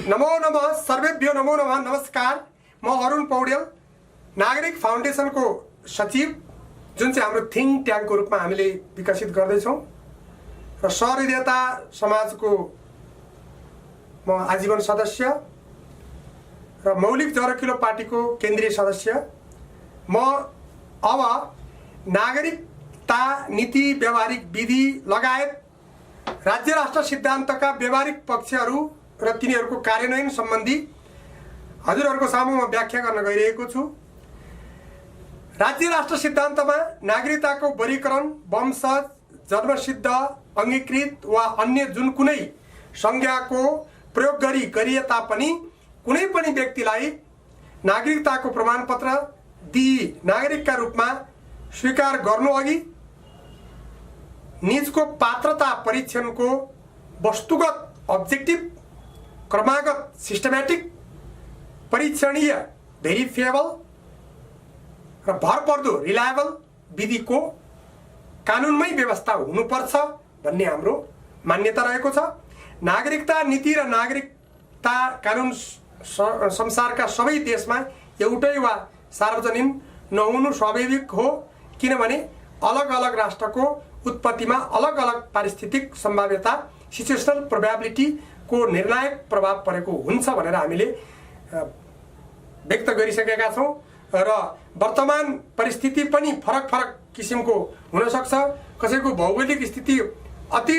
नमो नमः सर्वेभ्यो नमो नमः। नमस्कार, म अरुण पौडेल, नागरिक फाउन्डेसनको सचिव, जुन चाहिँ हाम्रो थिङ्क ट्याङ्कको रूपमा हामीले विकसित गर्दैछौँ र सहृदयता समाजको म आजीवन सदस्य र मौलिक जरकिलो पार्टीको केन्द्रीय सदस्य। म अब नागरिकता नीति व्यावहारिक विधि लगायत राज्य राष्ट्र सिद्धान्तका व्यावहारिक पक्षहरू र तिनीहरूको कार्यान्वयन सम्बन्धी हजुरहरूको सामु म व्याख्या गर्न गइरहेको छु। राज्य राष्ट्र सिद्धान्तमा नागरिकताको वर्गीकरण वंशज, जन्मसिद्ध, अङ्गीकृत वा अन्य जुन कुनै संज्ञाको प्रयोग गरिए तापनि कुनै पनि व्यक्तिलाई नागरिकताको प्रमाणपत्र दिई नागरिकका रूपमा स्वीकार गर्नु अघि निजको पात्रता परीक्षणको वस्तुगत अब्जेक्टिभ क्रमागत सिस्टमेटिक परीक्षणीय भेरिफिएबल र भरपर्दो रिलायबल विधिको कानुनमै व्यवस्था हुनुपर्छ भन्ने हाम्रो मान्यता रहेको छ। नागरिकता नीति र नागरिकता कानुन संसारका सबै देशमा एउटै वा सार्वजनिक नहुनु स्वाभाविक हो, किनभने अलग अलग राष्ट्रको उत्पत्तिमा अलग अलग पारिस्थितिक सम्भाव्यता सिचुएसनल प्रोबेबिलिटी को निर्णायक प्रभाव परेको हुन्छ भनेर हामीले व्यक्त गरिसकेका छौँ र वर्तमान परिस्थिति पनि फरक फरक किसिमको हुन सक्छ। कसैको भौगोलिक स्थिति अति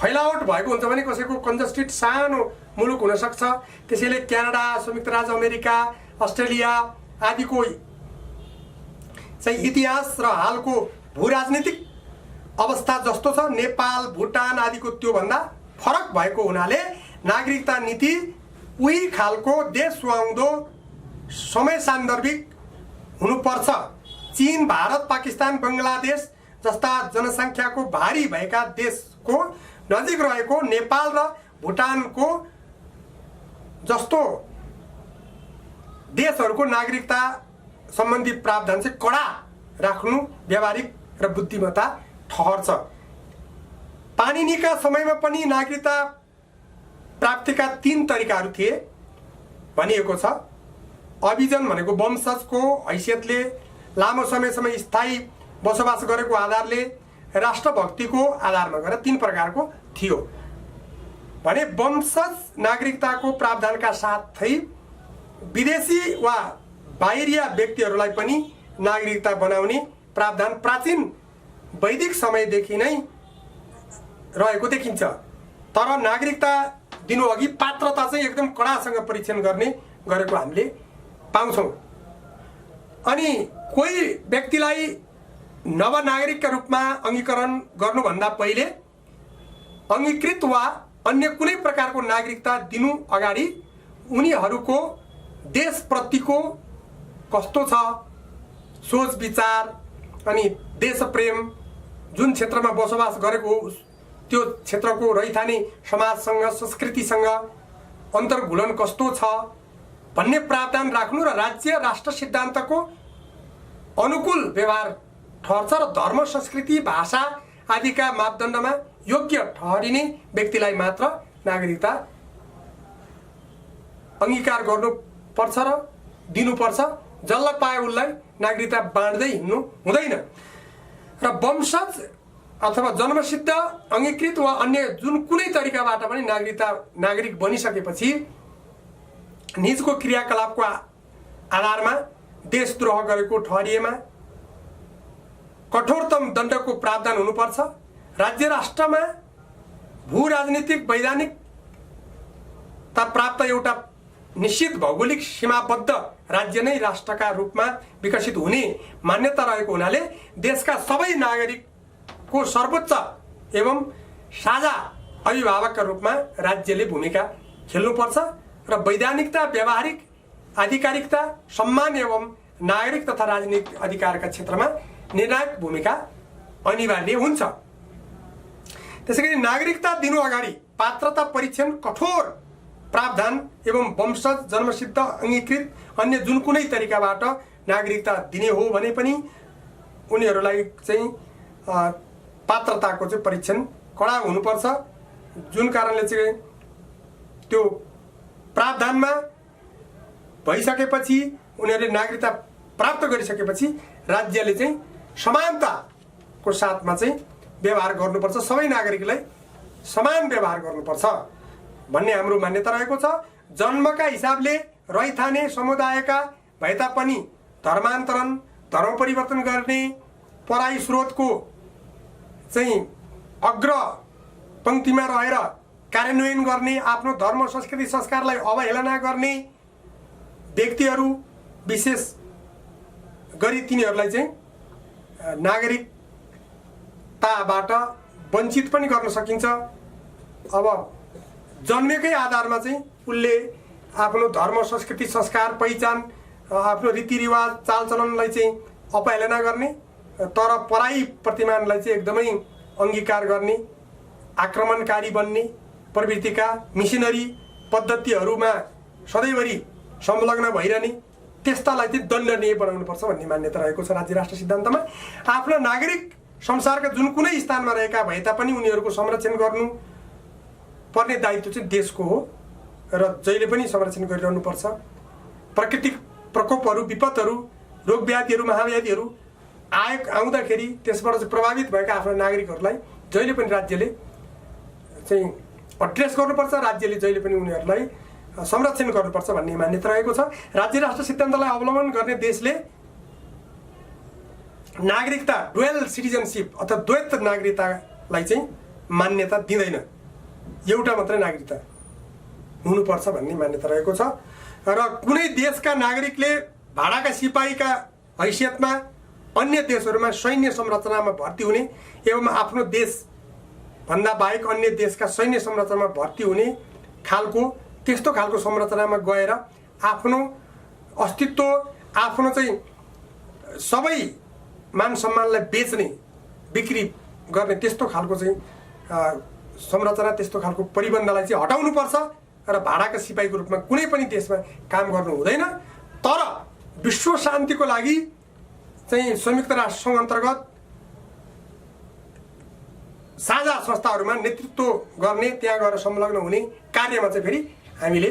फैलावट भएको हुन्छ भने कसैको कन्जस्टेड सानो मुलुक हुन सक्छ। त्यसैले क्यानाडा, संयुक्त राज्य अमेरिका, अस्ट्रेलिया आदिको चाहिँ इतिहास र हालको भूराजनीतिक अवस्था जस्तो छ, नेपाल, भुटान आदिको त्यो भन्दा फरक भएको हुनाले नागरिकता नीति उही खालको देश सुहाउँदो समय सान्दर्भिक हुनुपर्छ। चीन, भारत, पाकिस्तान, बङ्गलादेश जस्ता जनसङ्ख्याको भारी भएका देशको नजिक रहेको नेपाल र भुटानको जस्तो देशहरूको नागरिकता सम्बन्धी प्रावधान चाहिँ कडा राख्नु व्यावहारिक र बुद्धिमत्ता ठहर्छ। पाणिनिका समयमा पनि नागरिकता प्राप्तिका 3 तरिकाहरू थिए भनिएको छ। अभिजन भनेको वंशजको हैसियतले लामो समयसम्म स्थायी बसोबास गरेको आधारले राष्ट्रभक्तिको आधारमा गरेर 3 प्रकारको थियो भने वंशज नागरिकताको प्रावधानका साथै विदेशी वा बाहिरिया व्यक्तिहरूलाई पनि नागरिकता बनाउने प्रावधान प्राचीन वैदिक समयदेखि नै रहेको देखिन्छ। तर नागरिकता दिनु अघि पात्रता चाहिँ एकदम कडासँग परीक्षण गरेको हामीले पाउँछौँ। अनि कोही व्यक्तिलाई नवनागरिकका रूपमा अङ्गीकरण गर्नुभन्दा पहिले अङ्गीकृत वा अन्य कुनै प्रकारको नागरिकता दिनु अगाडि उनीहरूको देशप्रतिको कस्तो छ सोच विचार अनि देशप्रेम, जुन क्षेत्रमा बसोबास गरेको त्यो क्षेत्रको रैथाने समाजसँग संस्कृतिसँग अन्तर्घुलन कस्तो छ भन्ने प्रावधान राख्नु र राज्य राष्ट्र सिद्धान्तको अनुकूल व्यवहार ठहर्छ र धर्म, संस्कृति, भाषा आदिका मापदण्डमा योग्य ठहरिने व्यक्तिलाई मात्र नागरिकता अङ्गीकार गर्नुपर्छ र दिनुपर्छ। जसलाई पाए उसलाई नागरिकता बाँड्दै हिँड्नु हुँदैन। र वंशज अथवा जन्मसिद्ध, अङ्गीकृत वा अन्य जुन कुनै तरिकाबाट पनि नागरिक बनिसकेपछि निजको क्रियाकलापको आधारमा देशद्रोह गरेको ठहरिएमा कठोरतम दण्डको प्रावधान हुनुपर्छ। राज्य राष्ट्रमा भू राजनीतिक वैधानिकता प्राप्त एउटा निश्चित भौगोलिक सीमाबद्ध राज्य नै राष्ट्रका रूपमा विकसित हुने मान्यता रहेको हुनाले देशका सबै नागरिकको सर्वोच्च एवं साझा अभिभावकका रूपमा राज्यले भूमिका खेल्नुपर्छ र वैधानिकता, व्यावहारिक आधिकारिकता, सम्मान एवं नागरिक तथा राजनीतिक अधिकारका क्षेत्रमा निर्णायक भूमिका अनिवार्य हुन्छ। त्यसैगरी नागरिकता दिनु अगाडि पात्रता परीक्षण कठोर प्रावधान एवं वंशज, जन्मसिद्ध, अङ्गीकृत अन्य जुन कुनै तरिकाबाट नागरिकता दिने हो भने पनि उनीहरूलाई चाहिँ पात्रताको चाहिँ परीक्षण कडा हुनुपर्छ। जुन कारणले चाहिँ त्यो प्रावधानमा भइसकेपछि उनीहरूले नागरिकता प्राप्त गरिसकेपछि राज्यले चाहिँ समानताको साथमा चाहिँ व्यवहार गर्नुपर्छ, सबै नागरिकलाई समान व्यवहार गर्नुपर्छ भन्ने हाम्रो मान्यता रहेको छ। जन्मका हिसाबले रैथाने समुदायका भए तापनि धर्मान्तरण, धर्म परिवर्तन गर्ने, पराई स्रोतको चाहिँ अग्र पंक्तिमा रहेर कार्यान्वयन गर्ने, आफ्नो धर्म संस्कृति संस्कारलाई अवहेलना गर्ने व्यक्तिहरू विशेष गरी तिनीहरूलाई चाहिँ नागरिकताबाट वञ्चित पनि गर्न सकिन्छ। अब जन्मेकै आधारमा चाहिँ उसले आफ्नो धर्म संस्कृति संस्कार पहिचान, आफ्नो रीतिरिवाज चालचलनलाई चाहिँ अपहेलना गर्ने, तर पराई प्रतिमानलाई चाहिँ एकदमै अङ्गीकार गर्ने, आक्रमणकारी बन्ने प्रवृत्तिका मिसनरी पद्धतिहरूमा सधैँभरि संलग्न भइरहने त्यस्तालाई चाहिँ दण्डनीय बनाउनुपर्छ भन्ने मान्यता रहेको छ राज्य राष्ट्र सिद्धान्तमा। आफ्ना नागरिक संसारका जुन कुनै स्थानमा रहेका भए तापनि उनीहरूको संरक्षण गर्नु पर्ने दायित्व चाहिँ देशको हो र जहिले पनि संरक्षण गरिरहनुपर्छ। प्राकृतिक प्रकोपहरू, विपदहरू, रोगव्याधिहरू, महाव्याधिहरू आउँदाखेरि त्यसबाट चाहिँ प्रभावित भएका आफ्ना नागरिकहरूलाई जहिले पनि राज्यले चाहिँ एड्रेस गर्नुपर्छ, राज्यले जहिले पनि उनीहरूलाई संरक्षण गर्नुपर्छ भन्ने मान्यता रहेको छ। राज्य राष्ट्र सिद्धान्तलाई अवलम्बन गर्ने देशले नागरिकता डुअल सिटिजनशिप अथवा द्वैत नागरिकतालाई चाहिँ मान्यता दिँदैन, एउटा मात्रै नागरिकता हुनुपर्छ भन्ने मान्यता रहेको छ। र कुनै देशका नागरिकले भाडाका सिपाहीका हैसियतमा अन्य देशहरूमा सैन्य संरचनामा भर्ती हुने एवं आफ्नो देशभन्दा बाहेक अन्य देशका सैन्य संरचनामा भर्ती हुने त्यस्तो खालको संरचनामा गएर आफ्नो अस्तित्व, आफ्नो चाहिँ सबै मान सम्मानलाई बेच्ने, बिक्री गर्ने त्यस्तो खालको चाहिँ संरचना, त्यस्तो खालको परिबन्धलाई चाहिँ हटाउनुपर्छ र भाडाका सिपाहीको रूपमा कुनै पनि देशमा काम गर्नु हुँदैन। तर विश्व शान्तिको लागि चाहिँ संयुक्त राष्ट्रसङ्घ अन्तर्गत साझा संस्थाहरूमा नेतृत्व गर्ने, त्यहाँ गएर संलग्न हुने कार्यमा चाहिँ फेरि हामीले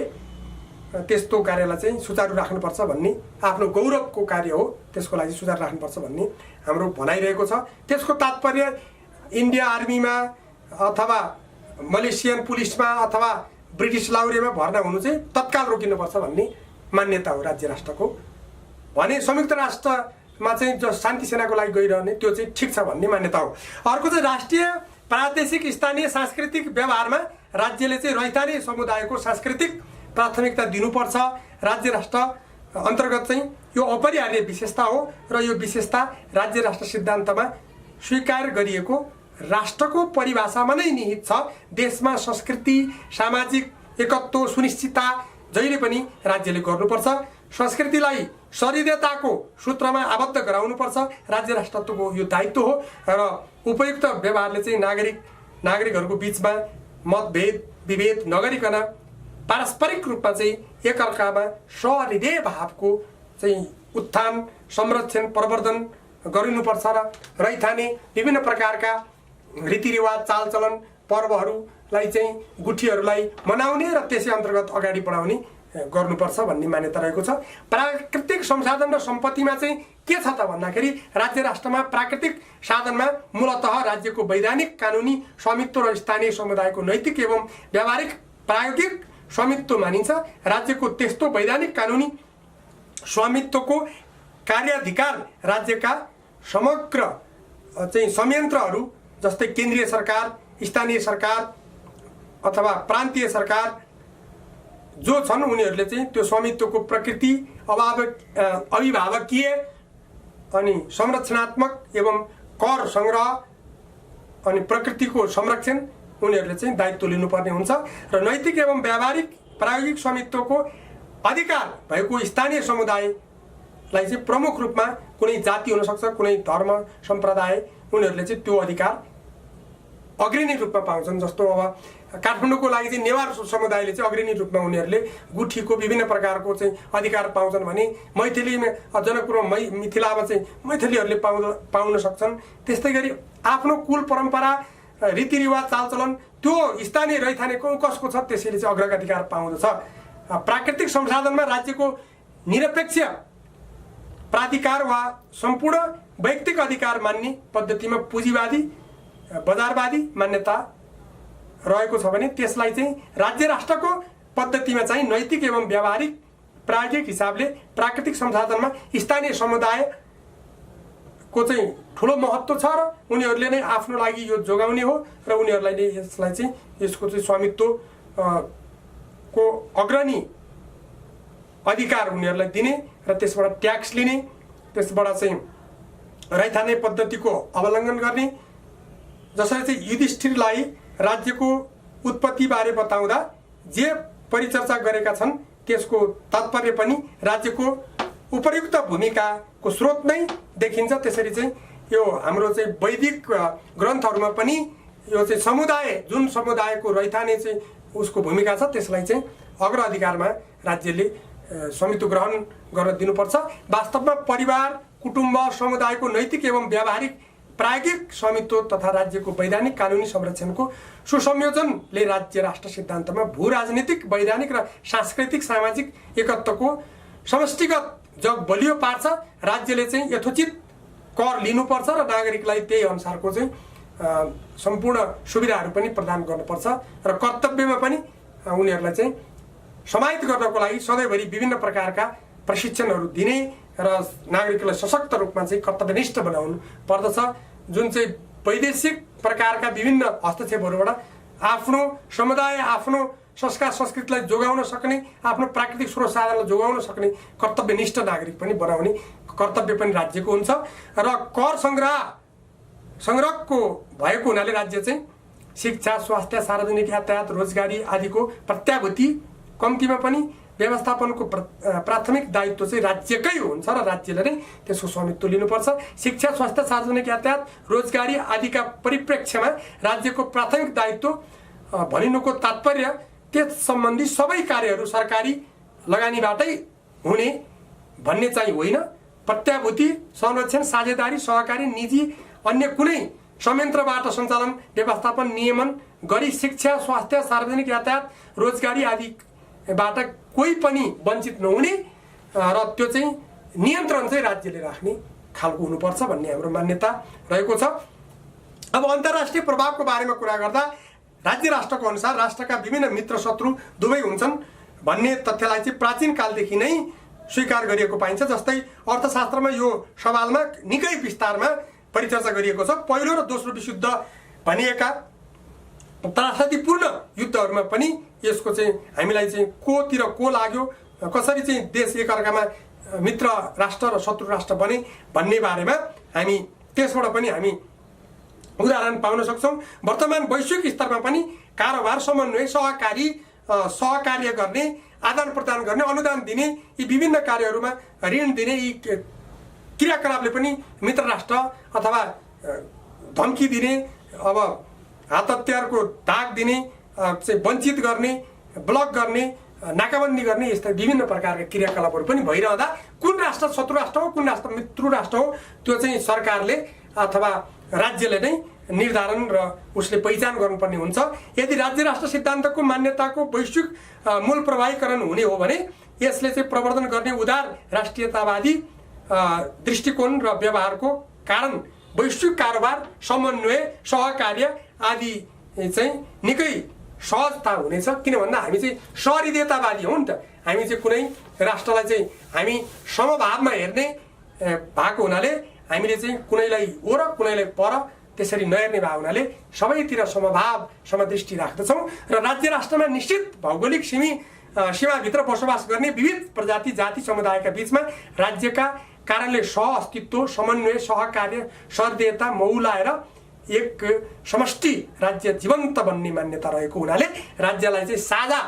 त्यस्तो कार्यलाई चाहिँ सुचारू राख्नुपर्छ भन्ने, आफ्नो गौरवको कार्य हो त्यसको लागि सुचारू राख्नुपर्छ भन्ने हाम्रो भनाइरहेको छ। त्यसको तात्पर्य इन्डिया आर्मीमा अथवा मलेसियन पुलिसमा अथवा ब्रिटिस लाउरेमा भर्ना हुनु चाहिँ तत्काल रोकिनुपर्छ भन्ने मान्यता हो राज्य राष्ट्रको। भने संयुक्त राष्ट्रमा चाहिँ जो शान्ति सेनाको लागि गइरहने त्यो चाहिँ ठिक छ भन्ने मान्यता हो। अर्को चाहिँ राष्ट्रिय, प्रादेशिक, स्थानीय सांस्कृतिक व्यवहारमा राज्यले चाहिँ रैथाने समुदायको सांस्कृतिक प्राथमिकता दिनुपर्छ। राज्य राष्ट्र अन्तर्गत चाहिँ यो अपरिहार्य विशेषता हो र यो विशेषता राज्य राष्ट्र सिद्धान्तमा स्वीकार गरिएको राष्ट्रको परिभाषामा नै निहित छ। देशमा संस्कृति, सामाजिक एकत्व सुनिश्चितता जहिले पनि राज्यले गर्नुपर्छ। संस्कृतिलाई सरिदताको सूत्रमा आबद्ध गराउनुपर्छ, राज्य राष्ट्रत्वको यो दायित्व हो। र उपयुक्त व्यवहारले चाहिँ नागरिकहरूको बीचमा मतभेद विभेद नगरिकन पारस्परिक रूपमा चाहिँ एकअर्कामा सहृदय भावको चाहिँ उत्थान, संरक्षण, प्रवर्धन गरिनुपर्छ र रैथाने विभिन्न प्रकारका रीतिरिवाज चालचलन पर्वहरूलाई चाहिँ गुठीहरूलाई मनाउने र त्यसै अन्तर्गत अगाडि बढाउने गर्नुपर्छ भन्ने मान्यता रहेको छ। प्राकृतिक संसाधन र सम्पत्तिमा चाहिँ के छ त भन्दाखेरि राज्य राष्ट्रमा प्राकृतिक साधनमा मूलतः राज्यको वैधानिक कानुनी स्वामित्व र स्थानीय समुदायको नैतिक एवं व्यावहारिक प्रायोगिक स्वामित्व मानिन्छ। राज्यको त्यस्तो वैधानिक कानुनी स्वामित्वको कार्याधिकार राज्यका समग्र चाहिँ संयन्त्रहरू जस्तै केन्द्रीय सरकार, स्थानीय सरकार अथवा प्रान्तीय सरकार जो छन् उनीहरूले चाहिँ त्यो स्वामित्वको प्रकृति, अभिभावकीय अनि संरक्षणात्मक एवं कर सङ्ग्रह अनि प्रकृतिको संरक्षण उनीहरूले चाहिँ दायित्व लिनुपर्ने हुन्छ। र नैतिक एवं व्यावहारिक प्रायोगिक स्वामित्वको अधिकार भएको स्थानीय समुदायलाई चाहिँ प्रमुख रूपमा कुनै जाति हुनसक्छ, कुनै धर्म सम्प्रदाय, उनीहरूले चाहिँ त्यो अधिकार अग्रणी रूपमा पाउँछन्। जस्तो अब काठमाडौँको लागि चाहिँ नेवार समुदायले चाहिँ अग्रणी रूपमा उनीहरूले गुठीको विभिन्न प्रकारको चाहिँ अधिकार पाउँछन् भने मैथिलीमा जनकपुरमा मिथिलामा चाहिँ मैथिलीहरूले पाउन सक्छन्। त्यस्तै गरी आफ्नो कुल परम्परा रीतिरिवाज चालचलन त्यो स्थानीय रैथाने कसको छ त्यसैले चाहिँ अग्रगाधिकार पाउँदछ प्राकृतिक संसाधनमा राज्यको निरपेक्ष प्राधिकार वा सम्पूर्ण वैयक्तिक अधिकार मान्ने पद्धतिमा पुँजीवादी बजारवादी मान्यता रहेको छ भने त्यसलाई चाहिँ राज्य राष्ट्रको पद्धतिमा चाहिँ नैतिक एवं व्यावहारिक प्रायोगिक हिसाबले प्राकृतिक संसाधनमा स्थानीय समुदायको चाहिँ ठुलो महत्त्व छ र उनीहरूले नै आफ्नो लागि यो जोगाउने हो र उनीहरूलाई नै यसलाई चाहिँ यसको चाहिँ स्वामित्व को अग्रणी अधिकार उनीहरूलाई दिने र त्यसबाट ट्याक्स लिने, त्यसबाट चाहिँ रैथाने पद्धतिको अवलम्बन गर्ने। जसरी चाहिँ युधिष्ठिरलाई राज्यको उत्पत्तिबारे बताउँदा जे परिचर्चा गरेका छन् त्यसको तात्पर्य पनि राज्यको उपयुक्त भूमिकाको स्रोत नै देखिन्छ। त्यसरी चाहिँ यो हाम्रो चाहिँ वैदिक ग्रन्थहरूमा पनि यो चाहिँ समुदाय जुन समुदायको रैथाने चाहिँ उसको भूमिका छ त्यसलाई चाहिँ अग्राधिकारमा राज्यले स्वामित्व ग्रहण गर्न दिनुपर्छ। वास्तवमा परिवार कुटुम्ब समुदायको नैतिक एवं व्यावहारिक प्रायोगिक स्वामित्व तथा राज्यको वैधानिक कानुनी संरक्षणको सुसंयोजनले राज्य राष्ट्र सिद्धान्तमा भू राजनीतिक वैधानिक र सांस्कृतिक सामाजिक एकत्वको समष्टिगत जग बलियो पार्छ। राज्यले चाहिँ यथोचित कर लिनुपर्छ र नागरिकलाई त्यही अनुसारको चाहिँ सम्पूर्ण सुविधाहरू पनि प्रदान गर्नुपर्छ र कर्तव्यमा पनि उनीहरूलाई चाहिँ समाहित गर्नको लागि सधैँभरि विभिन्न प्रकारका प्रशिक्षणहरू दिने र नागरिकलाई सशक्त रूपमा चाहिँ कर्तव्यनिष्ठ बनाउनु पर्दछ। जुन चाहिँ वैदेशिक प्रकारका विभिन्न हस्तक्षेपहरूबाट आफ्नो समुदाय आफ्नो संस्कार संस्कृतिलाई जोगाउन सक्ने, आफ्नो प्राकृतिक स्रोत साधनलाई जोगाउन सक्ने कर्तव्यनिष्ठ नागरिक पनि बनाउने कर्तव्य पनि राज्यको हुन्छ। र कर संग्रहको भएको हुनाले राज्य चाहिँ शिक्षा, स्वास्थ्य, सार्वजनिक यातायात, रोजगारी आदिको प्रत्याभूति कम्तीमा पनि व्यवस्थापनको प्राथमिक दायित्व चाहिँ राज्यकै हुन्छ र राज्यले नै त्यसको स्वामित्व लिनुपर्छ। शिक्षा, स्वास्थ्य, सार्वजनिक यातायात, रोजगारी आदिका परिप्रेक्ष्यमा राज्यको प्राथमिक दायित्व भनिनुको तात्पर्य त्यस सम्बन्धी सबै कार्यहरू सरकारी लगानीबाटै हुने भन्ने चाहिँ होइन। प्रत्याभूति, संरक्षण, साझेदारी, सहकारी, निजी अन्य कुनै संयन्त्रबाट सञ्चालन व्यवस्थापन नियमन गरी शिक्षा, स्वास्थ्य, सार्वजनिक यातायात, रोजगारी आदिबाट कोही पनि वञ्चित नहुने र त्यो चाहिँ नियन्त्रण चाहिँ राज्यले राख्ने खालको हुनुपर्छ भन्ने हाम्रो मान्यता रहेको छ। अब अन्तर्राष्ट्रिय प्रभावको बारेमा कुरा गर्दा राज्य राष्ट्रको अनुसार राष्ट्रका विभिन्न मित्र शत्रु दुवै हुन्छन् भन्ने तथ्यलाई चाहिँ प्राचीन कालदेखि नै स्वीकार गरिएको पाइन्छ। जस्तै अर्थशास्त्रमा यो सवालमा निकै विस्तारमा परिचर्चा गरिएको छ। पहिलो र दोस्रो विश्वयुद्ध भनिएका त्रासदीपूर्ण युद्धहरूमा पनि यसको चाहिँ हामीलाई चाहिँ कोतिर को लाग्यो, कसरी चाहिँ देश एकअर्कामा मित्र राष्ट्र र शत्रु राष्ट्र बने भन्ने बारेमा हामी त्यसबाट पनि हामी उदाहरण पाउन सक्छौँ। वर्तमान वैश्विक स्तरमा पनि कारोबार, समन्वय, सहकार्य गर्ने, आदान प्रदान गर्ने, अनुदान दिने, यी विभिन्न कार्यहरूमा ऋण दिने यी क्रियाकलापले पनि मित्र राष्ट्र अथवा धम्की दिने, अब हात हतियारको दाग दिने, चाहिँ वञ्चित गर्ने, ब्लक गर्ने, नाकाबन्दी गर्ने यस्ता विभिन्न प्रकारका क्रियाकलापहरू पनि भइरहँदा कुन राष्ट्र शत्रु राष्ट्र हो, कुन राष्ट्र मित्र राष्ट्र हो त्यो चाहिँ सरकारले अथवा राज्यले नै निर्धारण र उसले पहिचान गर्नुपर्ने हुन्छ। यदि राज्य राष्ट्र सिद्धान्तको मान्यताको वैश्विक मूल प्रवाहीकरण हुने हो भने यसले चाहिँ प्रवर्धन गर्ने उदार राष्ट्रियतावादी दृष्टिकोण र व्यवहारको कारण वैश्विक कारोबार, समन्वय, सहकार्य आदि चाहिँ निकै सहजता हुनेछ। किन भन्दा हामी चाहिँ सहृदयतावादी हौँ नि त। हामी चाहिँ कुनै राष्ट्रलाई चाहिँ हामी समभावमा हेर्ने भएको हुनाले हामीले चाहिँ कुनैलाई ओ र कुनैलाई पर त्यसरी नहेर्ने भएको हुनाले सबैतिर समभाव समदृष्टि राख्दछौँ र राज्य राष्ट्रमा निश्चित भौगोलिक सीमाभित्र बसोबास गर्ने विविध प्रजाति जाति समुदायका बीचमा राज्यका कारणले सह-अस्तित्व, समन्वय, सहकार्य, सहृदयता मौलाएर एक समष्टि राज्य जीवन्त बन्ने मान्यता रहेको हुनाले राज्यलाई चाहिँ साझा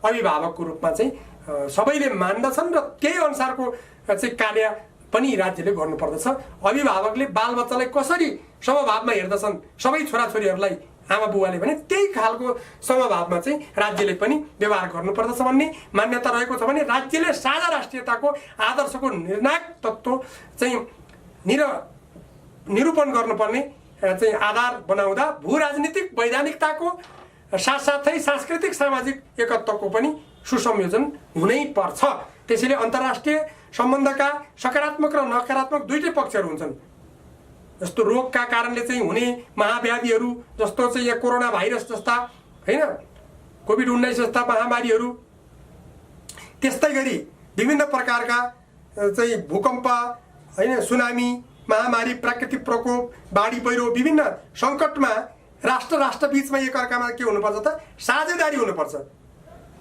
अभिभावकको रूपमा चाहिँ सबैले मान्दछन् र त्यही अनुसारको चाहिँ कार्य पनि राज्यले गर्नुपर्दछ। अभिभावकले बालबच्चालाई कसरी समभावमा हेर्दछन् सबै छोराछोरीहरूलाई आमा बुवाले भने त्यही खालको समभावमा चाहिँ राज्यले पनि व्यवहार गर्नुपर्दछ भन्ने मान्यता रहेको छ भने राज्यले साझा राष्ट्रियताको आदर्शको निर्णायक तत्त्व चाहिँ निरूपण गर्नुपर्ने चाहिँ आधार बनाउँदा भू राजनीतिक वैधानिकताको साथसाथै सांस्कृतिक सामाजिक एकत्वको पनि सुसंयोजन हुनै पर्छ। त्यसैले अन्तर्राष्ट्रिय सम्बन्धका सकारात्मक र नकारात्मक दुईटै पक्षहरू हुन्छन्। जस्तो रोगका कारणले चाहिँ हुने महाव्याधिहरू जस्तो चाहिँ यहाँ कोरोना भाइरस जस्ता हैन, कोभिड-19 जस्ता महामारीहरू, त्यस्तै गरी विभिन्न प्रकारका चाहिँ भूकम्प हैन, सुनामी, महामारी, प्राकृतिक प्रकोप, बाढी पहिरो, विभिन्न सङ्कटमा राष्ट्र बीचमा एकअर्कामा के हुनुपर्छ त साझेदारी हुनुपर्छ।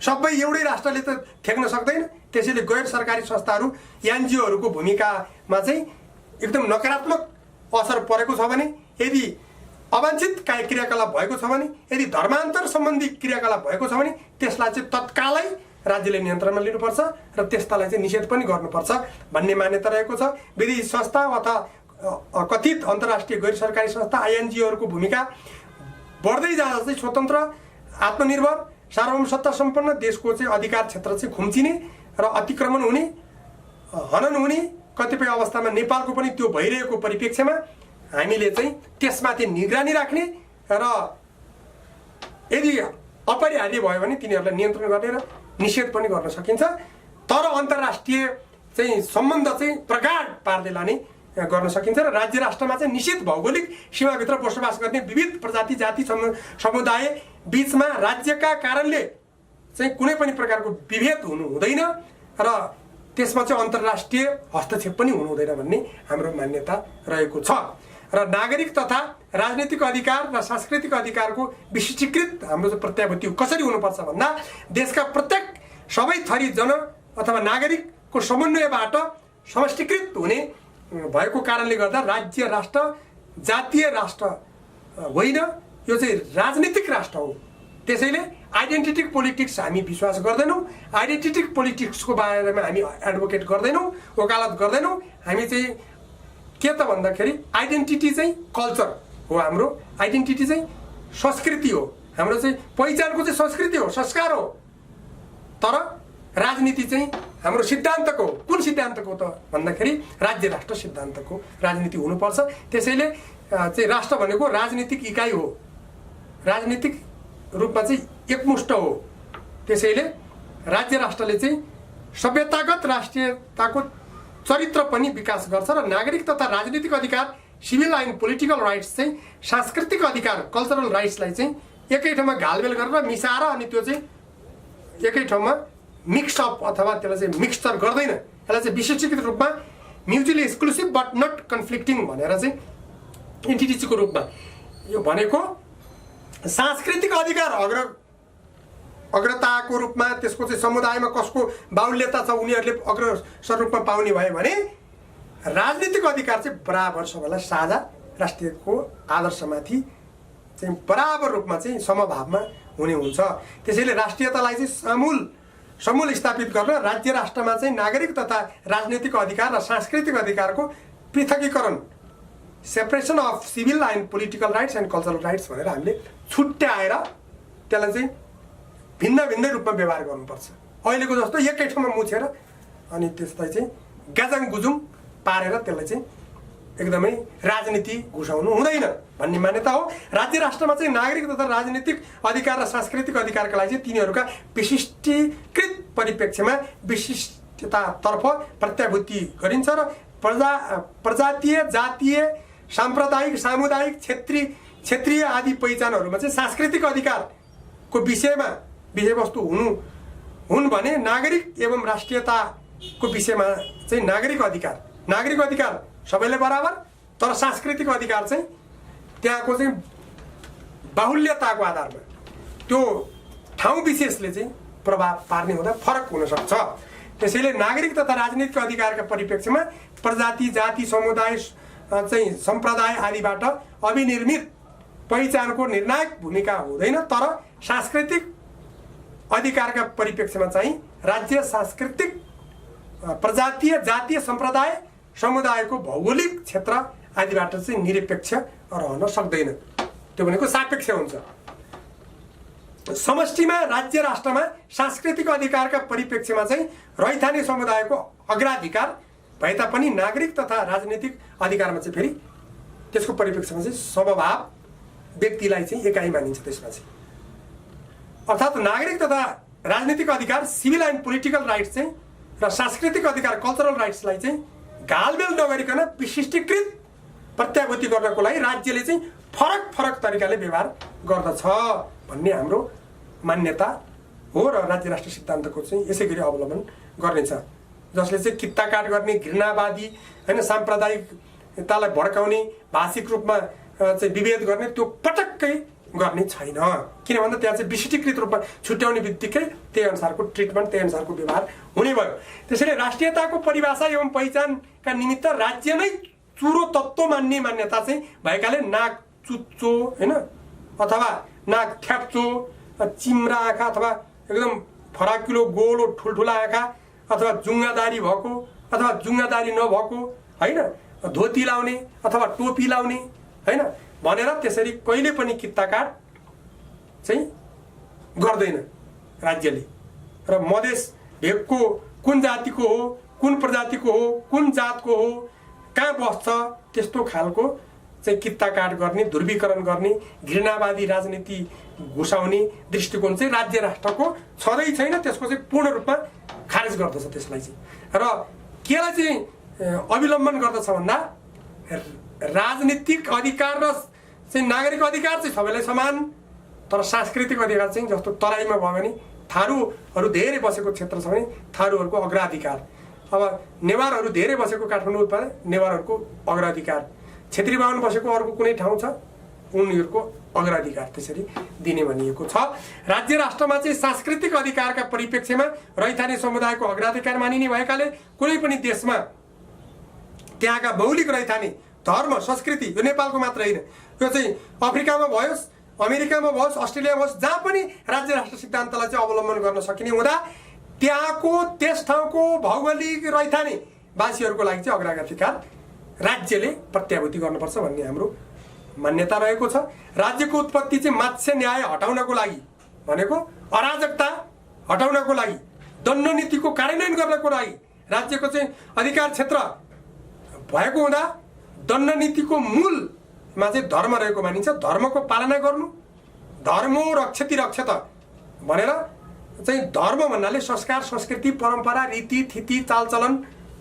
सबै एउटै राष्ट्रले त ठेक्न सक्दैन। त्यसैले गैर सरकारी संस्थाहरू एनजिओहरूको भूमिकामा चाहिँ एकदम नकारात्मक असर परेको छ भने, यदि अवांछित क्रियाकलाप भएको छ भने, यदि धर्मान्तर सम्बन्धी क्रियाकलाप भएको छ भने त्यसलाई चाहिँ तत्कालै राज्यले नियन्त्रणमा लिनुपर्छ र त्यस्तालाई चाहिँ निषेध पनि गर्नुपर्छ भन्ने मान्यता रहेको छ। विदेशी संस्था अथवा कथित अन्तर्राष्ट्रिय गैर सरकारी संस्था आइएनजिओहरूको भूमिका बढ्दै जाँदा चाहिँ स्वतन्त्र, आत्मनिर्भर, सार्वभौम सत्ता सम्पन्न देशको चाहिँ अधिकार क्षेत्र चाहिँ खुम्चिने र अतिक्रमण हुने, हनन हुने, कतिपय अवस्थामा नेपालको पनि त्यो भइरहेको परिप्रेक्ष्यमा हामीले चाहिँ त्यसमाथि निगरानी राख्ने र यदि अपरिहार्य भयो भने तिनीहरूलाई नियन्त्रण गर्ने र निषेध पनि गर्न सकिन्छ। तर अन्तर्राष्ट्रिय चाहिँ सम्बन्ध चाहिँ प्रगाढ पार्दै लाने गर्न सकिन्छ र राज्य राष्ट्रमा चाहिँ निश्चित भौगोलिक सीमाभित्र बसोबास गर्ने विविध प्रजाति, जाति, समुदाय बीचमा राज्यका कारणले चाहिँ कुनै पनि प्रकारको विभेद हुनु हुँदैन र त्यसमा चाहिँ अन्तर्राष्ट्रिय हस्तक्षेप पनि हुनु हुँदैन भन्ने हाम्रो मान्यता रहेको छ। र नागरिक तथा राजनीतिक अधिकार र सांस्कृतिक अधिकारको विशिष्टीकृत हाम्रो चाहिँ प्रत्याभूति कसरी हुनुपर्छ भन्दा देशका प्रत्येक सबै थरी जन अथवा नागरिकको समन्वयबाट समष्टीकृत हुने भएको कारणले गर्दा राज्य राष्ट्र जातीय राष्ट्र होइन, यो चाहिँ राजनीतिक राष्ट्र हो। त्यसैले आइडेन्टिटी पोलिटिक्स हामी विश्वास गर्दैनौँ। आइडेन्टिटी पोलिटिक्सको बारेमा हामी एडभोकेट गर्दैनौँ, वकालत गर्दैनौँ। हामी चाहिँ के त भन्दाखेरि आइडेन्टिटी चाहिँ कल्चर हो, हाम्रो आइडेन्टिटी चाहिँ संस्कृति हो, हाम्रो चाहिँ पहिचानको चाहिँ संस्कृति हो, संस्कार हो। तर राजनीति चाहिँ हाम्रो सिद्धान्तको कुन सिद्धान्तको त भन्दाखेरि राज्य राष्ट्र सिद्धान्तको राजनीति हुनुपर्छ। त्यसैले चाहिँ राष्ट्र भनेको राजनीतिक इकाइ हो, राजनीतिक रूपमा चाहिँ एकमुष्ट हो। त्यसैले राज्य राष्ट्रले चाहिँ सभ्यतागत राष्ट्रियताको चरित्र पनि विकास गर्छ र नागरिक तथा राजनीतिक अधिकार, सिभिल एन्ड पोलिटिकल राइट्स चाहिँ सांस्कृतिक अधिकार, कल्चरल राइट्सलाई चाहिँ एकै ठाउँमा घालमेल गरेर मिसाएर अनि त्यो चाहिँ एकै ठाउँमा मिक्सअप अथवा त्यसलाई चाहिँ मिक्सचर गर्दैन। यसलाई चाहिँ विशेषीकृत रूपमा mutually exclusive but not conflicting भनेर चाहिँ एन्टिटीको रूपमा यो भनेको सांस्कृतिक अधिकार अग्रताको रूपमा त्यसको चाहिँ समुदायमा कसको बाहुल्यता छ उनीहरूले अग्रसर रूपमा पाउने भयो भने राजनीतिक अधिकार चाहिँ बराबर सबैलाई साझा राष्ट्रियको आदर्शमाथि चाहिँ बराबर रूपमा चाहिँ समभावमा हुने हुन्छ। त्यसैले राष्ट्रियतालाई चाहिँ समूल स्थापित गर्न राज्य राष्ट्रमा चाहिँ नागरिक तथा राजनीतिक अधिकार र सांस्कृतिक अधिकारको पृथकीकरण, separation of civil and political rights and cultural rights भनेर हामीले छुट्याएर त्यसलाई चाहिँ भिन्न भिन्न रूपमा व्यवहार गर्नुपर्छ। अहिलेको जस्तो एकै ठाउँमा मुछेर अनि त्यसलाई चाहिँ गाजाङ गुजुङ पारेर त्यसलाई चाहिँ एकदमै राजनीति घुसाउनु हुँदैन भन्ने मान्यता हो। राज्य राष्ट्रमा चाहिँ नागरिक तथा राजनीतिक अधिकार र सांस्कृतिक अधिकारका लागि चाहिँ तिनीहरूका विशिष्टीकृत परिप्रेक्ष्यमा विशिष्टतातर्फ प्रत्याभूति गरिन्छ र प्रजातीय, जातीय, साम्प्रदायिक, सामुदायिक, क्षेत्रीय आदि पहिचानहरूमा चाहिँ सांस्कृतिक अधिकारको विषयमा विषयवस्तु हुन् भने नागरिक एवं राष्ट्रियताको विषयमा चाहिँ नागरिक अधिकार सबैले बराबर, तर सांस्कृतिक अधिकार चाहिँ त्यहाँको चाहिँ बाहुल्यताको आधारमा त्यो ठाउँ विशेषले चाहिँ प्रभाव पार्ने हुँदा फरक हुन सक्छ। त्यसैले नागरिक तथा राजनीतिक अधिकारका परिप्रेक्ष्यमा प्रजाति, जाति, समुदाय चाहिँ सम्प्रदाय आदिबाट अभिनिर्मित पहिचानको निर्णायक भूमिका हुँदैन, तर सांस्कृतिक अधिकारका परिप्रेक्ष्यमा चाहिँ राज्य सांस्कृतिक, प्रजातीय, जातीय, सम्प्रदाय, समुदायको भौगोलिक क्षेत्र आदिबाट चाहिँ निरपेक्ष रहन सक्दैन। त्यो भनेको सापेक्ष हुन्छ। समष्टिमा राज्य राष्ट्रमा सांस्कृतिक अधिकारका परिप्रेक्ष्यमा चाहिँ रैथाने समुदायको अग्राधिकार भए तापनि नागरिक तथा राजनीतिक अधिकारमा चाहिँ फेरि त्यसको परिप्रेक्ष्यमा चाहिँ समभाव व्यक्तिलाई चाहिँ एकाइ मानिन्छ। त्यसमा चाहिँ अर्थात् नागरिक तथा राजनीतिक अधिकार, सिभिल एन्ड पोलिटिकल राइट्स चाहिँ र सांस्कृतिक अधिकार, कल्चरल राइट्सलाई चाहिँ घालमेल नगरिकन विशिष्टीकृत प्रत्याभूति गर्नको लागि राज्यले चाहिँ फरक फरक तरिकाले व्यवहार गर्दछ भन्ने हाम्रो मान्यता हो र राज्य राष्ट्र सिद्धान्तको चाहिँ यसै गरी अवलम्बन गर्नेछ, जसले चाहिँ कित्ताकाट गर्ने, घृणावादी हैन, साम्प्रदायिकतालाई भड्काउने, भाषिक रूपमा चाहिँ विभेद गर्ने त्यो पटक्कै गर्ने छैन। किन भन्दा त्यहाँ चाहिँ विशिष्टीकृत रूपमा छुट्याउने बित्तिकै त्यही अनुसारको ट्रिटमेन्ट, त्यही अनुसारको व्यवहार हुने भयो। त्यसैले राष्ट्रियताको परिभाषा एवं पहिचानका निमित्त राज्य नै चुरो तत्त्व मान्ने मान्यता चाहिँ भएकाले नाक चुच्चो हैन, अथवा नाक थ्याप्चो, चिम्रा आँखा अथवा एकदम फराकिलो गोलो ठुल्ठुला आँखा, अथवा जुङ्गादारी भएको अथवा जुङ्गादारी नभएको हैन, धोती लाउने अथवा टोपी लाउने हैन भनेर त्यसरी कहिले पनि कित्ताकाट चाहिँ गर्दैन राज्यले। र मधेस भेगको कुन जातिको हो, कुन प्रजातिको हो, कुन जातको हो, कहाँ बस्छ, त्यस्तो खालको चाहिँ कित्ताकाट गर्ने, ध्रुवीकरण गर्ने, घृणावादी राजनीति घुसाउने दृष्टिकोण चाहिँ राज्य राष्ट्रको छँदै छैन। त्यसको चाहिँ पूर्ण रूपमा खारेज गर्दछ त्यसलाई चाहिँ। र केलाई चाहिँ अवलम्बन गर्दछ भन्दा राजनीतिक अधिकार र चाहिँ नागरिक अधिकार चाहिँ सबैलाई समान, तर सांस्कृतिक अधिकार चाहिँ जस्तो तराईमा भयो भने थारूहरू धेरै बसेको क्षेत्र छ भने थारूहरूको अग्राधिकार, अब नेवारहरू धेरै बसेको काठमाडौँ भने नेवारहरूको अग्राधिकार, क्षेत्री बाहुन बसेको अर्को कुनै ठाउँ छ उनीहरूको अग्राधिकार त्यसरी दिने भनिएको छ। राज्य राष्ट्रमा चाहिँ सांस्कृतिक अधिकारका परिप्रेक्ष्यमा रैथाने समुदायको अग्राधिकार मानिने भएकाले कुनै पनि देशमा त्यहाँका मौलिक रैथाने धर्म, संस्कृति, यो नेपालको मात्र होइन, यो चाहिँ अफ्रिकामा भयोस्, अमेरिकामा भयोस्, अस्ट्रेलियामा भयोस्, जहाँ पनि राज्य राष्ट्र सिद्धान्तलाई चाहिँ अवलम्बन गर्न सकिने हुँदा त्यहाँको त्यस ठाउँको भौगोलिक रैथाने वासीहरूको लागि चाहिँ अग्राधिकार राज्यले प्रत्याभूति गर्नुपर्छ भन्ने हाम्रो मान्यता रहेको छ। राज्यको उत्पत्ति चाहिँ मात्स्य न्याय हटाउनको लागि भनेको अराजकता हटाउनको लागि, दण्ड नीतिको कार्यान्वयन गर्नको लागि राज्यको चाहिँ अधिकार क्षेत्र भएको हुँदा दण्ड नीतिको मूलमा चाहिँ धर्म रहेको मानिन्छ। धर्मको पालना गर्नु, धर्मो रक्षति रक्षत भनेर चाहिँ धर्म भन्नाले संस्कार, संस्कृति, परम्परा, रीति थिति, चालचलन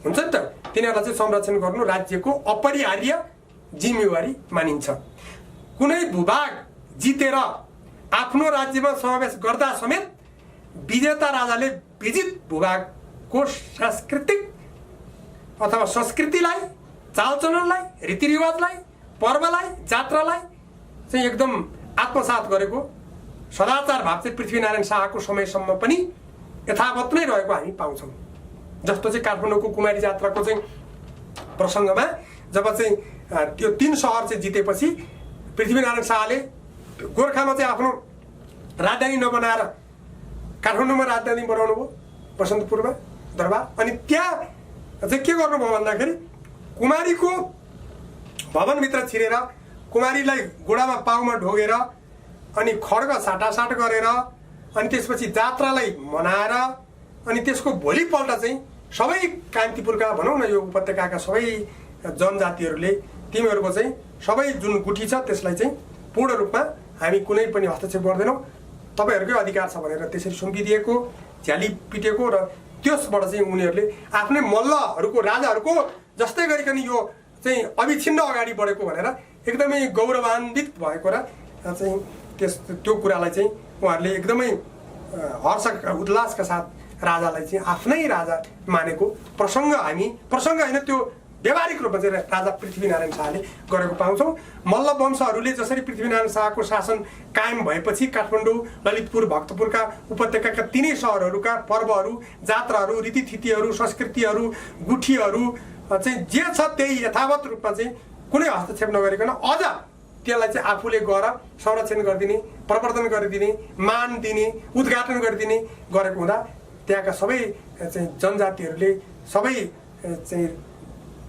हुन्छ नि त, तिनीहरूलाई चाहिँ संरक्षण गर्नु राज्यको अपरिहार्य जिम्मेवारी मानिन्छ। कुनै भूभाग जितेर आफ्नो राज्यमा समावेश गर्दा समेत विजेता राजाले विजित भूभागको सांस्कृतिक अथवा संस्कृतिलाई, चालचलनलाई, रीतिरिवाजलाई, पर्वलाई, जात्रालाई चाहिँ एकदम आत्मसात गरेको सदाचार भाव चाहिँ पृथ्वीनारायण शाहको समयसम्म पनि यथावत नै रहेको हामी पाउँछौँ। जस्तो चाहिँ काठमाडौँको कुमारी जात्राको चाहिँ प्रसङ्गमा जब चाहिँ त्यो 3 सहर चाहिँ जितेपछि पृथ्वीनारायण शाहले गोर्खामा चाहिँ आफ्नो राजधानी नबनाएर काठमाडौँमा राजधानी बनाउनु भयो, बसन्तपुरमा दरबार। अनि त्यहाँ चाहिँ के गर्नुभयो भन्दाखेरि कुमारीको भवनभित्र छिरेर कुमारीलाई गोडामा पाउमा ढोगेर अनि खड्ग साटासाट गरेर अनि त्यसपछि जात्रालाई मनाएर अनि त्यसको भोलिपल्ट चाहिँ सबै कान्तिपुरका भनौँ न यो उपत्यकाका सबै जनजातिहरूले तिमीहरूको चाहिँ सबै जुन गुठी छ त्यसलाई चाहिँ पूर्ण रूपमा हामी कुनै पनि हस्तक्षेप गर्दैनौँ, तपाईँहरूकै अधिकार छ भनेर त्यसरी सुम्पिदिएको, झ्याली पिटेको र त्यसबाट चाहिँ उनीहरूले आफ्नै मल्लहरूको राजाहरूको जस्तै गरिकन यो चाहिँ अविच्छिन्न अगाडि बढेको भनेर एकदमै गौरवान्वित भएको र चाहिँ त्यो कुरालाई चाहिँ उहाँहरूले एकदमै हर्ष उल्लासका साथ राजालाई चाहिँ आफ्नै राजा मानेको प्रसङ्ग होइन त्यो व्यावहारिक रूपमा चाहिँ राजा पृथ्वीनारायण शाहले गरेको पाउँछौँ। मल्ल वंशहरूले जसरी पृथ्वीनारायण शाहको शासन कायम भएपछि काठमाडौँ, ललितपुर, भक्तपुरका उपत्यकाका 3 सहरहरूका पर्वहरू, जात्राहरू, रीतिथितिहरू, संस्कृतिहरू, गुठीहरू चाहिँ जे छ त्यही यथावत रूपमा चाहिँ कुनै हस्तक्षेप नगरिकन अझ त्यसलाई चाहिँ आफूले गएर संरक्षण गरिदिने, प्रवर्धन गरिदिने, मान दिने, उद्घाटन गरिदिने गरेको हुँदा त्यहाँका सबै चाहिँ जनजातिहरूले, सबै चाहिँ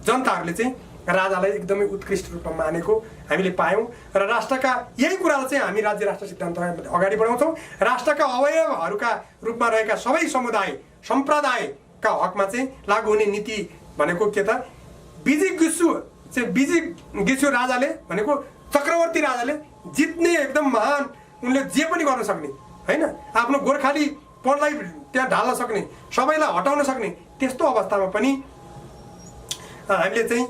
जनताहरूले चाहिँ राजालाई एकदमै उत्कृष्ट रूपमा मानेको हामीले पायौँ। र राष्ट्रका यही कुरालाई चाहिँ हामी राज्य राष्ट्र सिद्धान्तमा अगाडि बढाउँछौँ। राष्ट्रका अवयवहरूका रूपमा रहेका सबै समुदाय सम्प्रदायका हकमा चाहिँ लागू हुने नीति भनेको के त, बिजी गिसु राजाले भनेको चक्रवर्ती राजाले जित्ने एकदम महान, उनले जे पनि गर्न सक्ने होइन, आफ्नो गोर्खाली पढलाई त्यहाँ ढाल्न सक्ने, सबैलाई हटाउन सक्ने त्यस्तो अवस्थामा पनि हामीले चाहिँ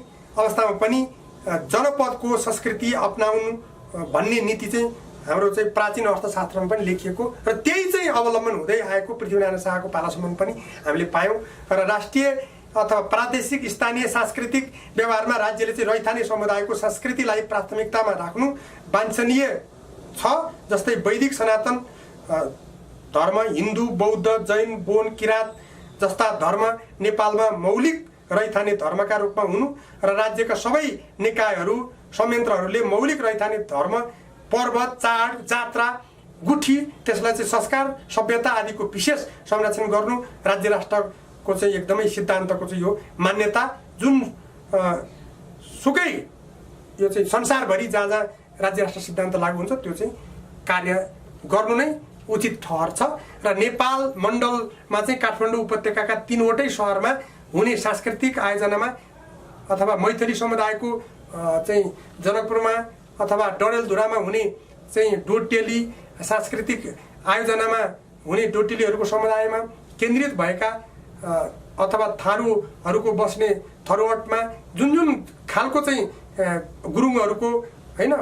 जनपदको संस्कृति अपनाउनु भन्ने नीति चाहिँ हाम्रो चाहिँ प्राचीन अर्थशास्त्रमा पनि लेखिएको र त्यही चाहिँ अवलम्बन हुँदै आएको पृथ्वीनारायण शाहको पालासम्म पनि हामीले पायौँ। र राष्ट्रिय अथवा प्रादेशिक स्थानीय सांस्कृतिक व्यवहारमा राज्यले चाहिँ रैथाने समुदायको संस्कृतिलाई प्राथमिकतामा राख्नु वाञ्छनीय छ। जस्तै वैदिक सनातन धर्म, हिन्दू, बौद्ध, जैन, बोन, किराँत जस्ता धर्म नेपालमा मौलिक रैथाने धर्मका रूपमा हुनु र राज्यका सबै निकायहरू संयन्त्रहरूले मौलिक रैथाने धर्म, पर्व, चाड, जात्रा, गुठी त्यसलाई चाहिँ संस्कार, सभ्यता आदिको विशेष संरक्षण गर्नु राज्य राष्ट्रको चाहिँ एकदमै सिद्धान्तको चाहिँ यो मान्यता जुन सुकै यो चाहिँ संसारभरि जहाँ जहाँ राज्य राष्ट्र सिद्धान्त लागू हुन्छ त्यो चाहिँ कार्य गर्नु नै उचित ठहर्छ। र नेपाल मण्डलमा चाहिँ काठमाडौँ उपत्यकाका 3वटै शहरमा हुने सांस्कृतिक आयोजनामा अथवा मैथिली समुदायको चाहिँ जनकपुरमा अथवा डडेलधुरामा हुने चाहिँ डोटेली सांस्कृतिक आयोजनामा हुने डोटेलीहरूको समुदायमा केन्द्रित भएका अथवा थारूहरूको बस्ने थरोवटमा जुन जुन खालको चाहिँ गुरुङहरूको हैन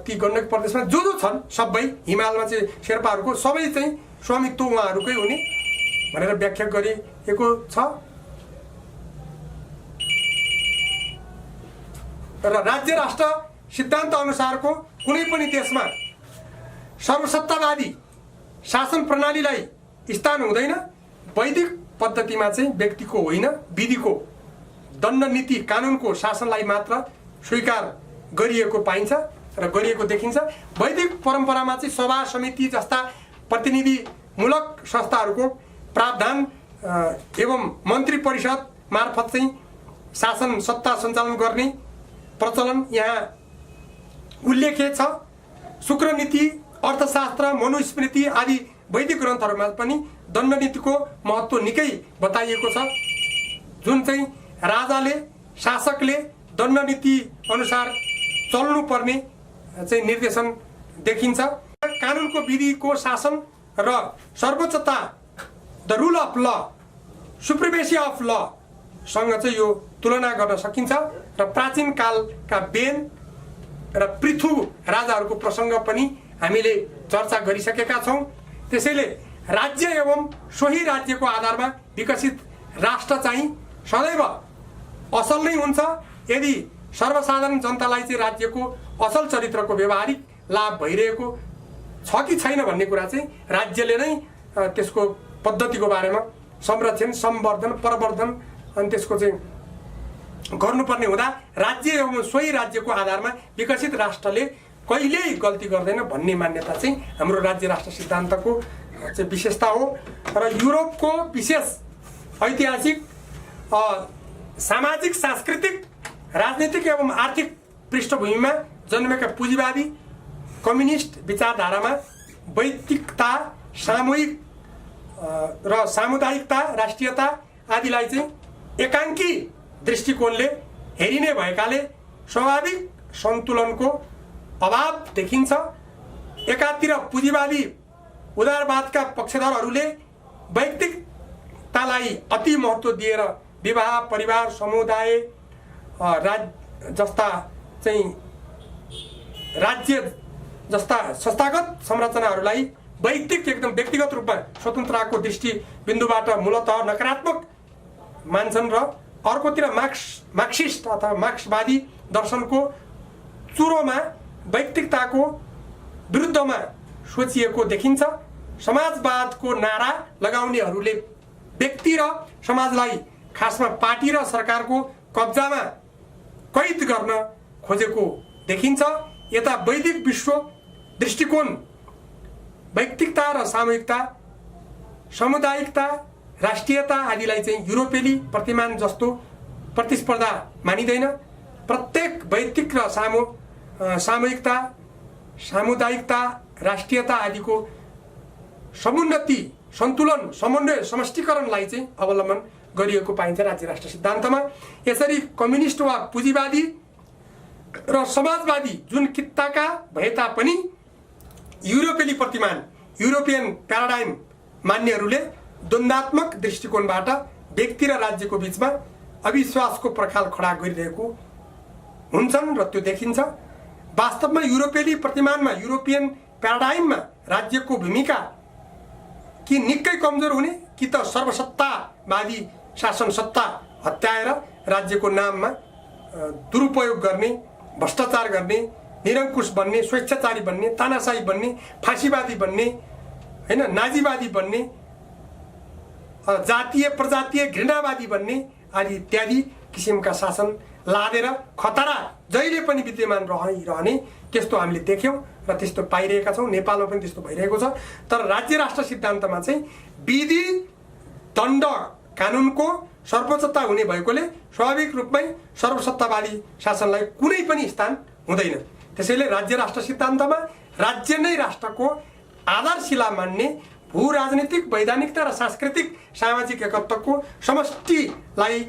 ती गण्डकी प्रदेशमा जो छन् सबै हिमालमा चाहिँ शेर्पाहरूको सबै चाहिँ स्वामित्व उहाँहरूकै हुने भनेर व्याख्या गरिएको छ। र राज्य राष्ट्र सिद्धान्त अनुसारको कुनै पनि देशमा सर्वसत्तावादी शासन प्रणालीलाई स्थान हुँदैन। वैदिक पद्धतिमा चाहिँ व्यक्तिको होइन विधिको दण्ड नीति कानुनको शासनलाई मात्र स्वीकार गरिएको पाइन्छ र गरिएको देखिन्छ। वैदिक परम्परामा चाहिँ सभा समिति जस्ता प्रतिनिधिमूलक संस्थाहरूको प्रावधान एवं मन्त्री परिषद मार्फत चाहिँ शासन सत्ता सञ्चालन गर्ने प्रचलन यहाँ उल्लेखित छ। शुक्रनीति, अर्थशास्त्र, मनुस्मृति आदि वैदिक ग्रन्थहरूमा पनि दण्ड नीतिको महत्त्व निकै बताइएको छ। जुन चाहिँ राजाले शासकले दण्ड नीति अनुसार चल्नुपर्ने चाहिँ निर्देशन देखिन्छ। कानुनको विधिको शासन र सर्वोच्चता द रुल अफ ल, सुप्रिमेसी अफ ल सँग चाहिँ यो तुलना गर्न सकिन्छ। र प्राचीन कालका बेन र पृथु राजाहरूको प्रसङ्ग पनि हामीले चर्चा गरिसकेका छौँ। त्यसैले राज्य एवं सोही राज्यको आधारमा विकसित राष्ट्र चाहिँ सदैव असल नै हुन्छ यदि सर्वसाधारण जनतालाई चाहिँ राज्यको असल चरित्रको व्यवहारिक लाभ भइरहेको छ कि छैन भन्ने कुरा चाहिँ राज्यले नै त्यसको पद्धतिको बारेमा संरक्षण, संवर्धन, प्रवर्धन अनि त्यसको चाहिँ गर्नुपर्ने हुँदा राज्य एवं सोही राज्यको आधारमा विकसित राष्ट्रले कहिल्यै गल्ती गर्दैन भन्ने मान्यता चाहिँ हाम्रो राज्य राष्ट्र सिद्धान्तको चाहिँ विशेषता हो। र युरोपको विशेष ऐतिहासिक, सामाजिक, सांस्कृतिक, राजनीतिक एवं आर्थिक पृष्ठभूमिमा जन्मेका पुँजीवादी कम्युनिस्ट विचारधारामा वैयक्तिकता, सामूहिक र सामुदायिकता, राष्ट्रियता आदिलाई चाहिँ एकाङ्की दृष्टिकोणले हेरिने भएकाले स्वाभाविक सन्तुलनको अभाव देखिन्छ। एकातिर पुँजीवादी उदारवादका पक्षधरहरूले वैयक्तिकतालाई अति महत्त्व दिएर विवाह, परिवार, समुदाय जस्ता चाहिँ राज्य जस्ता संस्थागत संरचनाहरूलाई वैयक्तिक एकदम व्यक्तिगत रूपमा स्वतन्त्रताको दृष्टिबिन्दुबाट मूलतः नकारात्मक मान्छन् र अर्कोतिर मार्क्सिस्ट अथवा मार्क्सवादी दर्शनको चुरोमा वैयक्तिकताको विरुद्धमा सोचिएको देखिन्छ। समाजवादको नारा लगाउनेहरूले व्यक्ति र समाजलाई खासमा पार्टी र सरकारको कब्जामा कैद गर्न खोजेको देखिन्छ। यता वैदिक विश्व दृष्टिकोण वैयक्तिकता र सामूहिकता, सामुदायिकता, राष्ट्रियता आदिलाई चाहिँ युरोपेली प्रतिमान जस्तो प्रतिस्पर्धा मानिँदैन। प्रत्येक वैयक्तिक र सामूहिकता, सामुदायिकता, राष्ट्रियता आदिको समुन्नति, सन्तुलन, समन्वय, समष्टिकरणलाई चाहिँ अवलम्बन गरिएको पाइन्छ राज्य राष्ट्र सिद्धान्तमा। यसरी कम्युनिस्ट वा पुँजीवादी र समाजवादी जुन कित्ताका भए तापनि युरोपेली प्रतिमान, युरोपियन प्याराडाइम मान्यहरूले द्वन्द्वात्मक दृष्टिकोणबाट व्यक्ति र राज्यको बीचमा अविश्वासको पर्खाल खडा गरिरहेको हुन्छन् र त्यो देखिन्छ। वास्तवमा युरोपेली प्रतिमानमा, युरोपियन प्याराडाइममा राज्यको भूमिका कि निकै कमजोर हुने कि त सर्वसत्तावादी शासन सत्ता हत्याएर राज्यको नाममा दुरुपयोग गर्ने, भ्रष्टाचार गर्ने, निरङ्कुश बन्ने, स्वेच्छाचारी बन्ने, तानाशाही बन्ने, फाँसीवादी बन्ने, हैन, नाजीवादी बन्ने, जातीय प्रजातीय घृणावादी बन्ने आदि इत्यादि किसिमका शासन लादेर खतरा जहिले पनि विद्यमान रहिरहने त्यस्तो हामीले देख्यौँ र त्यस्तो पाइरहेका छौँ। नेपालमा पनि त्यस्तो भइरहेको छ। तर राज्य राष्ट्र सिद्धान्तमा चाहिँ विधि दण्ड कानुनको सर्वोच्चता हुने भएकोले स्वाभाविक रूपमै सर्वसत्तावादी शासनलाई कुनै पनि स्थान हुँदैन। त्यसैले राज्य राष्ट्र सिद्धान्तमा राज्य नै राष्ट्रको आधारशिला मान्ने, भू राजनीतिक, वैधानिकता र सांस्कृतिक सामाजिक एकत्वको समष्टिलाई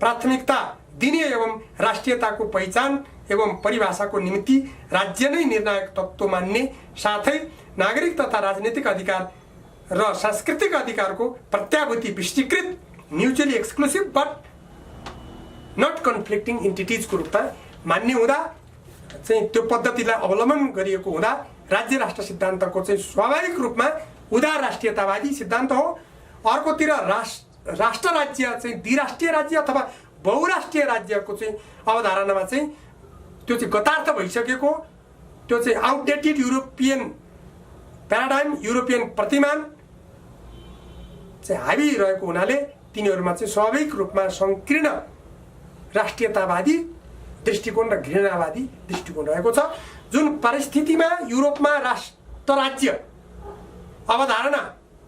प्राथमिकता दिने एवं राष्ट्रियताको पहिचान एवं परिभाषाको निम्ति राज्य नै निर्णायक तत्त्व मान्ने साथै नागरिक तथा राजनीतिक अधिकार र सांस्कृतिक अधिकारको प्रत्याभूति विस्तृत mutually exclusive but not conflicting इन्टिटिजको रूपमा मान्ने हुँदा चाहिँ त्यो पद्धतिलाई अवलम्बन गरिएको हुँदा राज्य राष्ट्र सिद्धान्तको चाहिँ स्वाभाविक रूपमा उदार राष्ट्रियतावादी सिद्धान्त हो। अर्कोतिर राष्ट्र राज्य चाहिँ द्विराष्ट्रिय राज्य अथवा बहुराष्ट्रिय राज्यको चाहिँ अवधारणामा चाहिँ त्यो चाहिँ गतार्थ भइसकेको, त्यो चाहिँ आउटडेटेड युरोपियन प्याराडाइम, युरोपियन प्रतिमान चाहिँ हावी रहेको हुनाले तिनीहरूमा चाहिँ स्वाभाविक रूपमा संकीर्ण राष्ट्रियतावादी दृष्टिकोण र घृणावादी दृष्टिकोण रहेको छ। जुन परिस्थितिमा युरोपमा राष्ट्र राज्य अवधारणा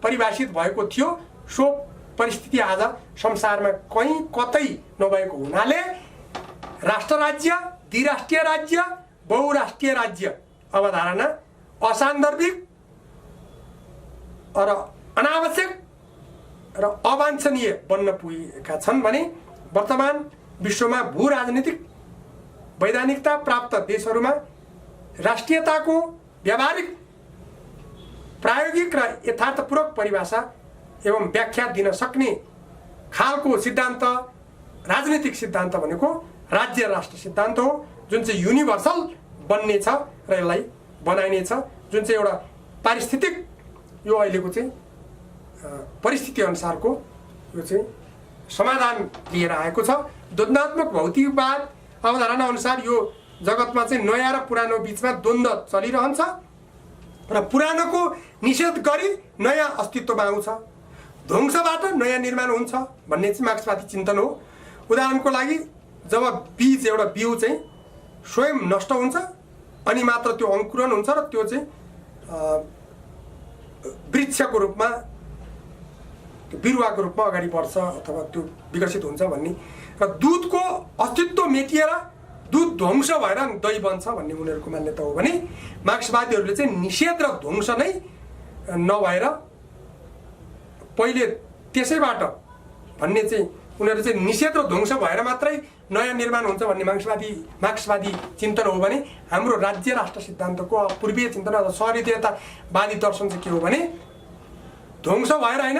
परिभाषित भएको थियो सो परिस्थिति आज संसारमा कहीँ कतै नभएको हुनाले राष्ट्र राज्य, द्विराष्ट्रिय राज्य, बहुराष्ट्रिय राज्य अवधारणा असान्दर्भिक र अनावश्यक र अवाञ्छनीय बन्न पुगेका छन् भने वर्तमान विश्वमा भू राजनीतिक वैधानिकता प्राप्त देशहरूमा राष्ट्रियताको व्यावहारिक, प्रायोगिक र यथार्थपूर्वक परिभाषा एवं व्याख्या दिन सक्ने खालको सिद्धान्त, राजनीतिक सिद्धान्त भनेको राज्य राष्ट्र सिद्धान्त हो, जुन चाहिँ युनिभर्सल बन्ने छ र यसलाई बनाइने छ, जुन चाहिँ एउटा पारिस्थितिक यो अहिलेको चाहिँ परिस्थिति अनुसारको यो चाहिँ समाधान लिएर आएको छ। द्वन्द्वात्मक भौतिकवाद अवधारणा अनुसार यो जगतमा चाहिँ नयाँ र पुरानो बीचमा द्वन्द्व चलिरहन्छ र पुरानोको निषेध गरी नयाँ अस्तित्वमा आउँछ, ध्वंसबाट नयाँ निर्माण हुन्छ भन्ने चाहिँ मार्क्सवादी चिन्तन हो। उदाहरणको लागि जब बीज, एउटा बिउ चाहिँ स्वयं नष्ट हुन्छ अनि मात्र त्यो अंकुरण हुन्छ र त्यो चाहिँ वृक्षको रूपमा, बिरुवाको रूपमा अगाडि बढ्छ अथवा त्यो विकसित हुन्छ भन्ने, र दुधको अस्तित्व मेटिएर दुध ध्वंस भएर दही बन्छ भन्ने उनीहरूको मान्यता हो भने मार्क्सवादीहरूले चाहिँ निषेध र ध्वंस नै नभएर पहिले त्यसैबाट भन्ने चाहिँ उनीहरू चाहिँ निषेध र ध्वंस भएर मात्रै नयाँ निर्माण हुन्छ भन्ने मार्क्सवादी चिन्तन हो भने हाम्रो राज्य राष्ट्र सिद्धान्तको पूर्वीय चिन्तन अथवा सहृदयतावादी दर्शन चाहिँ के हो भने ध्वंस भएर होइन,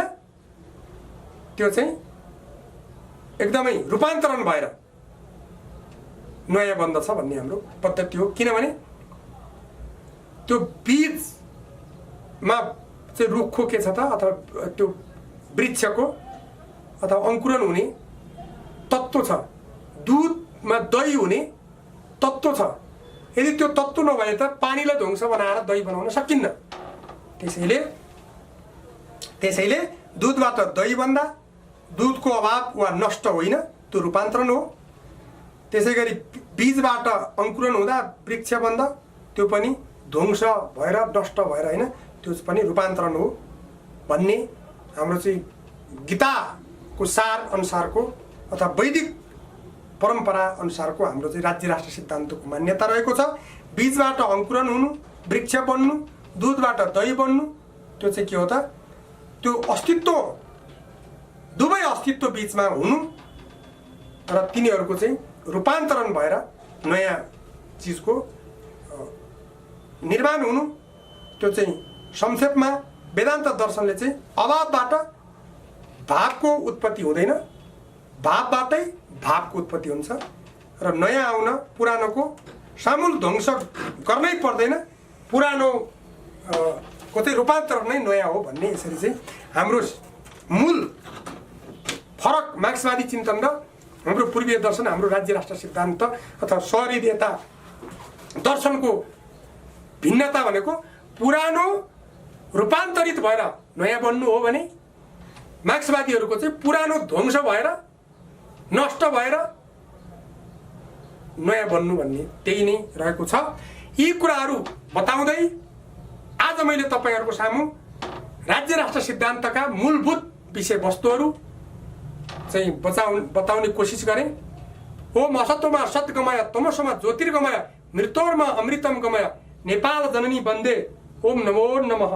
त्यो चाहिँ एकदमै रूपान्तरण भएर नयाँ बन्दछ भन्ने हाम्रो पद्धति हो। किनभने त्यो बीजमा चाहिँ रुखको के छ त, अथवा त्यो वृक्षको अथवा अंकुरण हुने तत्त्व छ, दुधमा दही हुने तत्त्व छ। यदि त्यो तत्त्व नभए त पानीलाई ध्वंस बनाएर दही बनाउन सकिन्न। त्यसैले दुधबाट दही बन्दा दुधको अभाव वा नष्ट होइन, त्यो रूपान्तरण हो। त्यसैगरी बीजबाट अंकुरण हुँदा वृक्ष बन्दा त्यो पनि ध्वंस भएर नष्ट भएर होइन, त्यो पनि रूपान्तरण हो भन्ने हाम्रो चाहिँ गीताको सार अनुसारको अथवा वैदिक परम्परा अनुसारको हाम्रो चाहिँ राज्य राष्ट्र सिद्धान्तको मान्यता रहेको छ। बीजबाट अंकुरण हुनु, वृक्ष बन्नु, दुधबाट दही बन्नु, त्यो चाहिँ के हो त, त्यो अस्तित्व, दुवै अस्तित्व बीचमा हुनु र तिनीहरूको चाहिँ रूपान्तरण भएर नयाँ चिजको निर्माण हुनु, त्यो चाहिँ संक्षेपमा वेदान्त दर्शनले चाहिँ अभावबाट भावको उत्पत्ति हुँदैन, भावबाटै भावको उत्पत्ति हुन्छ र नयाँ आउन पुरानोको सामूल ध्वंस गर्नै पर्दैन, पुरानो को चाहिँ रूपान्तर नै नयाँ हो भन्ने यसरी चाहिँ हाम्रो मूल फरक मार्क्सवादी चिन्तन र हाम्रो पूर्वीय दर्शन, हाम्रो राज्य राष्ट्र सिद्धान्त अथवा सहृदयता दर्शनको भिन्नता भनेको पुरानो रूपान्तरित भएर नयाँ बन्नु हो भने मार्क्सवादीहरूको चाहिँ पुरानो ध्वंस भएर नष्ट भएर नयाँ बन्नु भन्ने त्यही नै रहेको छ। यी कुराहरू बताउँदै आज मैले तपाईहरुको सामु राज्य राष्ट्र सिद्धान्तका मूलभूत विषयवस्तुहरू चाहिँ बताउने कोसिस गरेँ। ओम असत्वमा सत् गमय, तमसोमा ज्योतिर्गमय, मृत्योर्मा अमृतम गमय, नेपाल जननी वन्दे। ओम नमो नमः।